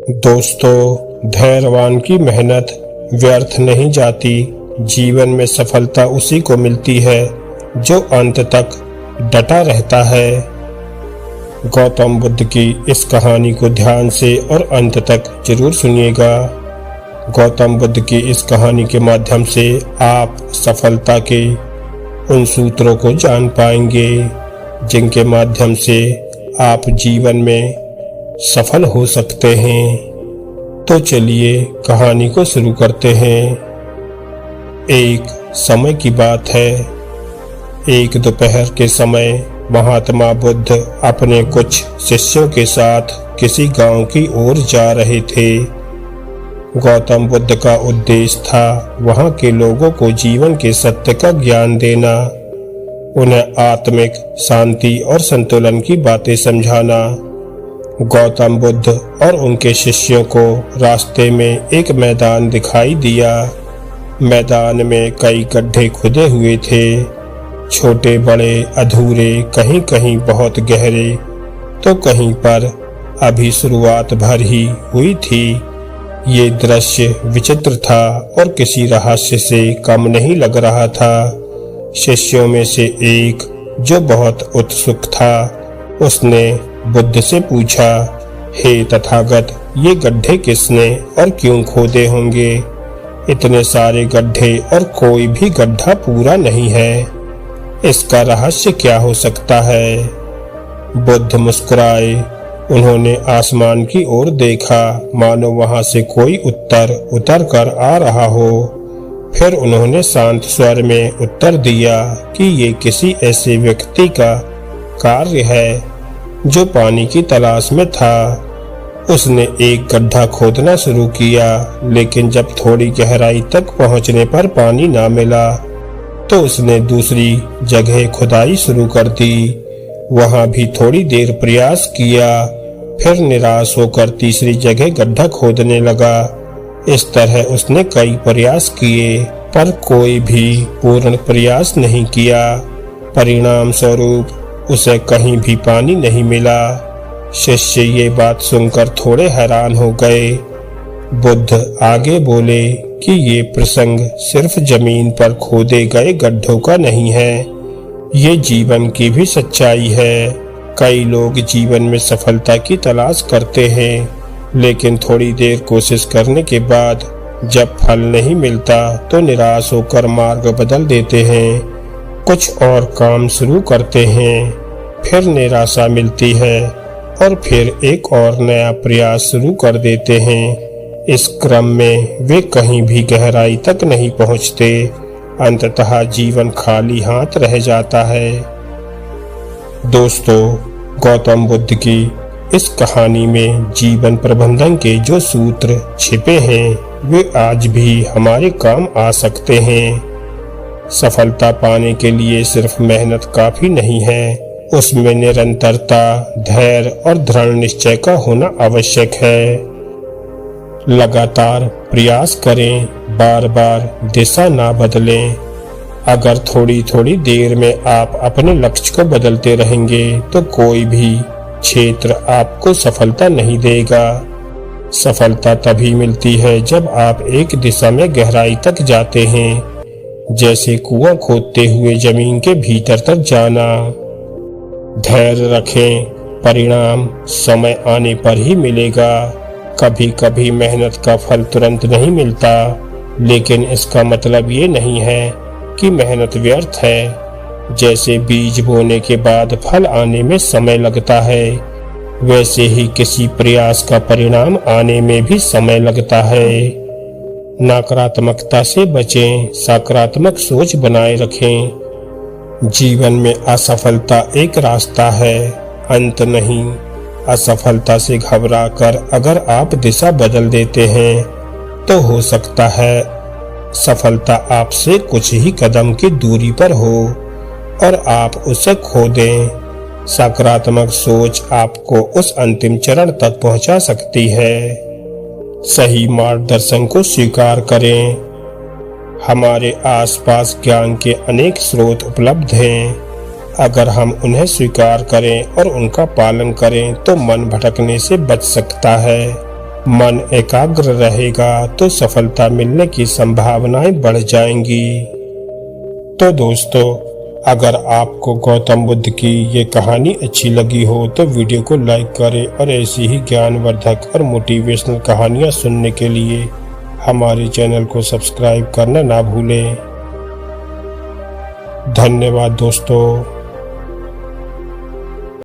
दोस्तों, धैर्यवान की मेहनत व्यर्थ नहीं जाती। जीवन में सफलता उसी को मिलती है जो अंत तक डटा रहता है। गौतम बुद्ध की इस कहानी को ध्यान से और अंत तक जरूर सुनिएगा। गौतम बुद्ध की इस कहानी के माध्यम से आप सफलता के उन सूत्रों को जान पाएंगे जिनके माध्यम से आप जीवन में सफल हो सकते हैं। तो चलिए कहानी को शुरू करते हैं। एक समय की बात है। एक दोपहर के समय महात्मा बुद्ध अपने कुछ शिष्यों के साथ किसी गांव की ओर जा रहे थे। गौतम बुद्ध का उद्देश्य था वहां के लोगों को जीवन के सत्य का ज्ञान देना, उन्हें आत्मिक शांति और संतुलन की बातें समझाना। गौतम बुद्ध और उनके शिष्यों को रास्ते में एक मैदान दिखाई दिया। मैदान में कई गड्ढे खुदे हुए थे, छोटे बड़े अधूरे, कहीं कहीं बहुत गहरे, तो कहीं पर अभी शुरुआत भर ही हुई थी। ये दृश्य विचित्र था और किसी रहस्य से कम नहीं लग रहा था। शिष्यों में से एक, जो बहुत उत्सुक था, उसने बुद्ध से पूछा, हे तथागत, ये गड्ढे किसने और क्यों खोदे होंगे? इतने सारे गड्ढे और कोई भी गड्ढा पूरा नहीं है। इसका रहस्य क्या हो सकता है? बुद्ध मुस्कुराए। उन्होंने आसमान की ओर देखा, मानो वहां से कोई उत्तर उतर कर आ रहा हो। फिर उन्होंने शांत स्वर में उत्तर दिया कि ये किसी ऐसे व्यक्ति का कार्य है जो पानी की तलाश में था। उसने एक गड्ढा खोदना शुरू किया, लेकिन जब थोड़ी गहराई तक पहुंचने पर पानी ना मिला तो उसने दूसरी जगह खुदाई शुरू कर दी। वहां भी थोड़ी देर प्रयास किया, फिर निराश होकर तीसरी जगह गड्ढा खोदने लगा। इस तरह उसने कई प्रयास किए, पर कोई भी पूर्ण प्रयास नहीं किया। परिणाम स्वरूप उसे कहीं भी पानी नहीं मिला। शिष्य ये बात सुनकर थोड़े हैरान हो गए। बुद्ध आगे बोले कि ये प्रसंग सिर्फ जमीन पर खोदे गए गड्ढों का नहीं है, ये जीवन की भी सच्चाई है। कई लोग जीवन में सफलता की तलाश करते हैं, लेकिन थोड़ी देर कोशिश करने के बाद जब फल नहीं मिलता तो निराश होकर मार्ग बदल देते हैं, कुछ और काम शुरू करते हैं। फिर निराशा मिलती है और फिर एक और नया प्रयास शुरू कर देते हैं। इस क्रम में वे कहीं भी गहराई तक नहीं पहुंचते। अंततः जीवन खाली हाथ रह जाता है। दोस्तों, गौतम बुद्ध की इस कहानी में जीवन प्रबंधन के जो सूत्र छिपे हैं वे आज भी हमारे काम आ सकते हैं। सफलता पाने के लिए सिर्फ मेहनत काफी नहीं है, उसमें निरंतरता, धैर्य और दृढ़ निश्चय का होना आवश्यक है। लगातार प्रयास करें, बार बार दिशा ना बदलें। अगर थोड़ी थोड़ी देर में आप अपने लक्ष्य को बदलते रहेंगे तो कोई भी क्षेत्र आपको सफलता नहीं देगा। सफलता तभी मिलती है जब आप एक दिशा में गहराई तक जाते हैं, जैसे कुआं खोदते हुए जमीन के भीतर तक जाना। धैर्य रखें, परिणाम समय आने पर ही मिलेगा। कभी कभी मेहनत का फल तुरंत नहीं मिलता, लेकिन इसका मतलब ये नहीं है कि मेहनत व्यर्थ है। जैसे बीज बोने के बाद फल आने में समय लगता है, वैसे ही किसी प्रयास का परिणाम आने में भी समय लगता है। नकारात्मकता से बचें, सकारात्मक सोच बनाए रखें। जीवन में असफलता एक रास्ता है, अंत नहीं। असफलता से घबराकर अगर आप दिशा बदल देते हैं तो हो सकता है सफलता आपसे कुछ ही कदम की दूरी पर हो और आप उसे खो दें। सकारात्मक सोच आपको उस अंतिम चरण तक पहुंचा सकती है। सही मार्गदर्शन को स्वीकार करें। हमारे आसपास ज्ञान के अनेक स्रोत उपलब्ध हैं। अगर हम उन्हें स्वीकार करें और उनका पालन करें तो मन भटकने से बच सकता है। मन एकाग्र रहेगा तो सफलता मिलने की संभावनाएं बढ़ जाएंगी। तो दोस्तों, अगर आपको गौतम बुद्ध की ये कहानी अच्छी लगी हो तो वीडियो को लाइक करें और ऐसी ही ज्ञानवर्धक और मोटिवेशनल कहानियां सुनने के लिए हमारे चैनल को सब्सक्राइब करना ना भूलें। धन्यवाद दोस्तों।